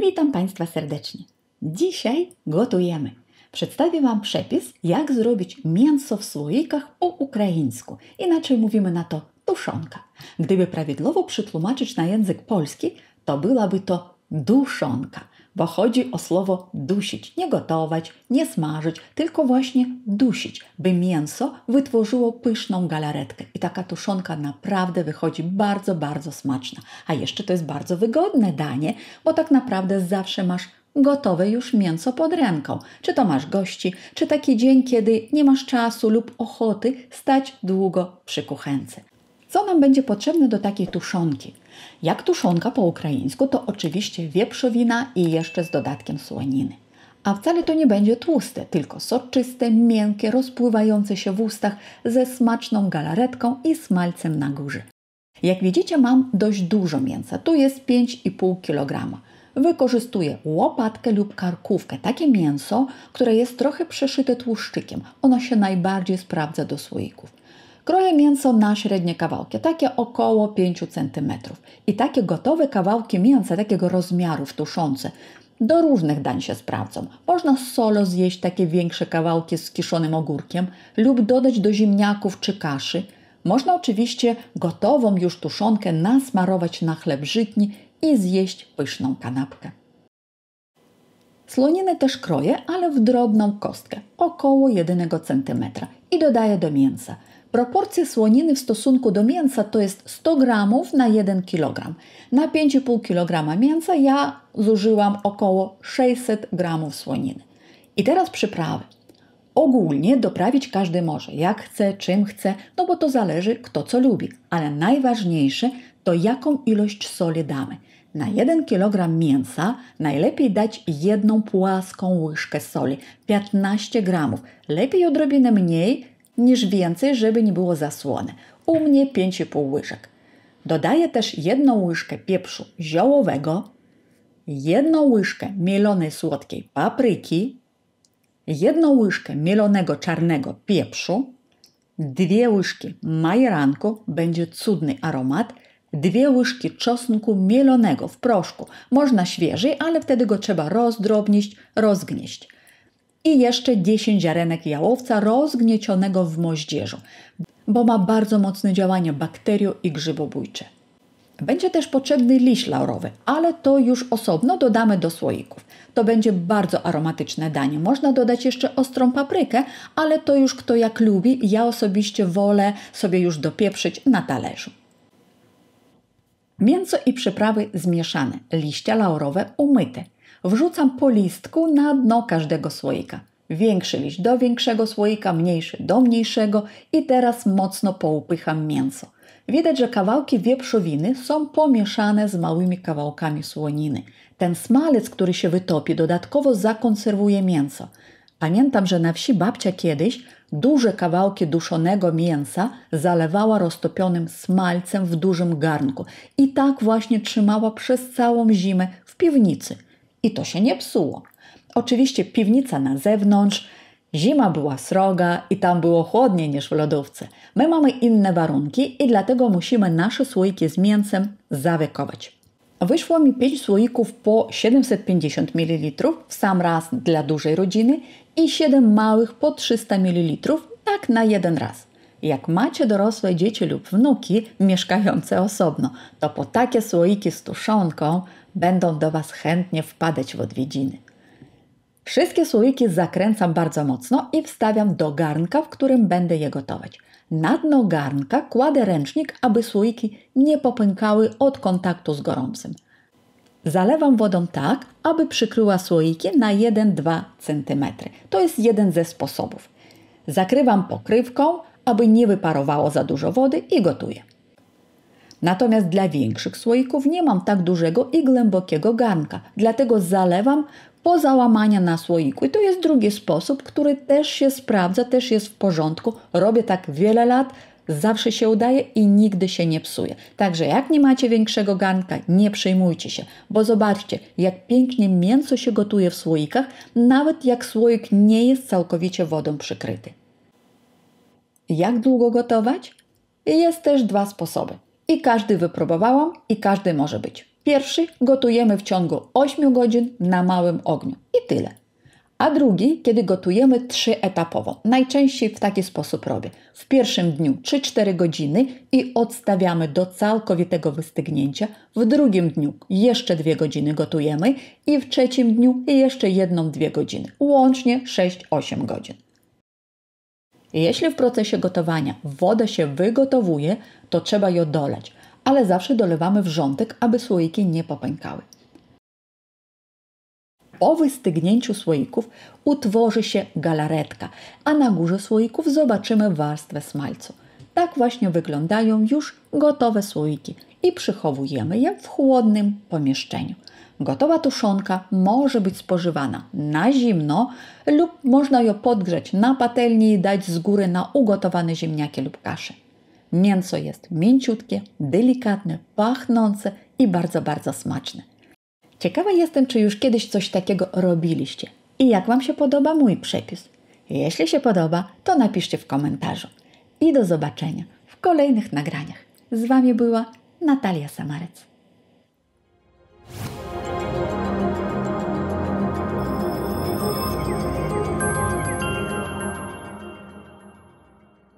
Witam Państwa serdecznie. Dzisiaj gotujemy. Przedstawię Wam przepis, jak zrobić mięso w słoikach po ukraińsku. Inaczej mówimy na to tuszonka. Gdyby prawidłowo przetłumaczyć na język polski, to byłaby to duszonka, bo chodzi o słowo dusić. Nie gotować, nie smażyć, tylko właśnie dusić, by mięso wytworzyło pyszną galaretkę. I taka tuszonka naprawdę wychodzi bardzo, bardzo smaczna. A jeszcze to jest bardzo wygodne danie, bo tak naprawdę zawsze masz gotowe już mięso pod ręką. Czy to masz gości, czy taki dzień, kiedy nie masz czasu lub ochoty stać długo przy kuchence. Co nam będzie potrzebne do takiej tuszonki? Jak tuszonka po ukraińsku, to oczywiście wieprzowina i jeszcze z dodatkiem słoniny. A wcale to nie będzie tłuste, tylko soczyste, miękkie, rozpływające się w ustach ze smaczną galaretką i smalcem na górze. Jak widzicie, mam dość dużo mięsa. Tu jest 5,5 kg. Wykorzystuję łopatkę lub karkówkę, takie mięso, które jest trochę przeszyte tłuszczykiem. Ono się najbardziej sprawdza do słoików. Kroję mięso na średnie kawałki, takie około 5 cm. I takie gotowe kawałki mięsa, takiego rozmiaru w tuszonce, do różnych dań się sprawdzą. Można solo zjeść takie większe kawałki z kiszonym ogórkiem lub dodać do ziemniaków czy kaszy. Można oczywiście gotową już tuszonkę nasmarować na chleb żytni i zjeść pyszną kanapkę. Słoniny też kroję, ale w drobną kostkę, około 1 cm i dodaję do mięsa. Proporcje słoniny w stosunku do mięsa to jest 100 g na 1 kg. Na 5,5 kg mięsa ja zużyłam około 600 g słoniny. I teraz przyprawy. Ogólnie doprawić każdy może, jak chce, czym chce, no bo to zależy kto co lubi. Ale najważniejsze to jaką ilość soli damy. Na 1 kg mięsa najlepiej dać 1 płaską łyżkę soli, 15 g. Lepiej odrobinę mniej niż więcej, żeby nie było za słone. U mnie 5,5 łyżek. Dodaję też 1 łyżkę pieprzu ziołowego, 1 łyżkę mielonej słodkiej papryki, 1 łyżkę mielonego czarnego pieprzu, 2 łyżki majeranku, będzie cudny aromat, 2 łyżki czosnku mielonego w proszku. Można świeży, ale wtedy go trzeba rozdrobnić, rozgnieść. I jeszcze 10 ziarenek jałowca rozgniecionego w moździerzu, bo ma bardzo mocne działanie bakterio- i grzybobójcze. Będzie też potrzebny liść laurowy, ale to już osobno dodamy do słoików. To będzie bardzo aromatyczne danie. Można dodać jeszcze ostrą paprykę, ale to już kto jak lubi. Ja osobiście wolę sobie już dopieprzyć na talerzu. Mięso i przyprawy zmieszane, liście laurowe umyte. Wrzucam po listku na dno każdego słoika. Większy liść do większego słoika, mniejszy do mniejszego i teraz mocno poupycham mięso. Widać, że kawałki wieprzowiny są pomieszane z małymi kawałkami słoniny. Ten smalec, który się wytopi, dodatkowo zakonserwuje mięso. Pamiętam, że na wsi babcia kiedyś duże kawałki duszonego mięsa zalewała roztopionym smalcem w dużym garnku i tak właśnie trzymała przez całą zimę w piwnicy. I to się nie psuło. Oczywiście piwnica na zewnątrz, zima była sroga i tam było chłodniej niż w lodówce. My mamy inne warunki i dlatego musimy nasze słoiki z mięsem zawiekować. Wyszło mi 5 słoików po 750 ml w sam raz dla dużej rodziny i 7 małych po 300 ml, tak na jeden raz. Jak macie dorosłe dzieci lub wnuki mieszkające osobno, to po takie słoiki z tuszonką będą do Was chętnie wpadać w odwiedziny. Wszystkie słoiki zakręcam bardzo mocno i wstawiam do garnka, w którym będę je gotować. Na dno garnka kładę ręcznik, aby słoiki nie popękały od kontaktu z gorącym. Zalewam wodą tak, aby przykryła słoiki na 1-2 cm. To jest jeden ze sposobów. Zakrywam pokrywką, aby nie wyparowało za dużo wody i gotuję. Natomiast dla większych słoików nie mam tak dużego i głębokiego garnka, dlatego zalewam po załamaniu na słoiku. I to jest drugi sposób, który też się sprawdza, też jest w porządku. Robię tak wiele lat, zawsze się udaje i nigdy się nie psuje. Także jak nie macie większego garnka, nie przejmujcie się, bo zobaczcie, jak pięknie mięso się gotuje w słoikach, nawet jak słoik nie jest całkowicie wodą przykryty. Jak długo gotować? Jest też 2 sposoby. I każdy wypróbowałam i każdy może być. Pierwszy gotujemy w ciągu 8 godzin na małym ogniu i tyle. A drugi, kiedy gotujemy 3-etapowo. Najczęściej w taki sposób robię. W pierwszym dniu 3-4 godziny i odstawiamy do całkowitego wystygnięcia. W drugim dniu jeszcze 2 godziny gotujemy i w trzecim dniu jeszcze 1-2 godziny. Łącznie 6-8 godzin. Jeśli w procesie gotowania woda się wygotowuje, to trzeba ją dolać, ale zawsze dolewamy wrzątek, aby słoiki nie popękały. Po wystygnięciu słoików utworzy się galaretka, a na górze słoików zobaczymy warstwę smalcu. Tak właśnie wyglądają już gotowe słoiki i przechowujemy je w chłodnym pomieszczeniu. Gotowa tuszonka może być spożywana na zimno lub można ją podgrzać na patelni i dać z góry na ugotowane ziemniaki lub kaszę. Mięso jest mięciutkie, delikatne, pachnące i bardzo, bardzo smaczne. Ciekawa jestem, czy już kiedyś coś takiego robiliście i jak Wam się podoba mój przepis. Jeśli się podoba, to napiszcie w komentarzu. I do zobaczenia w kolejnych nagraniach. Z Wami była Natalia Samarec.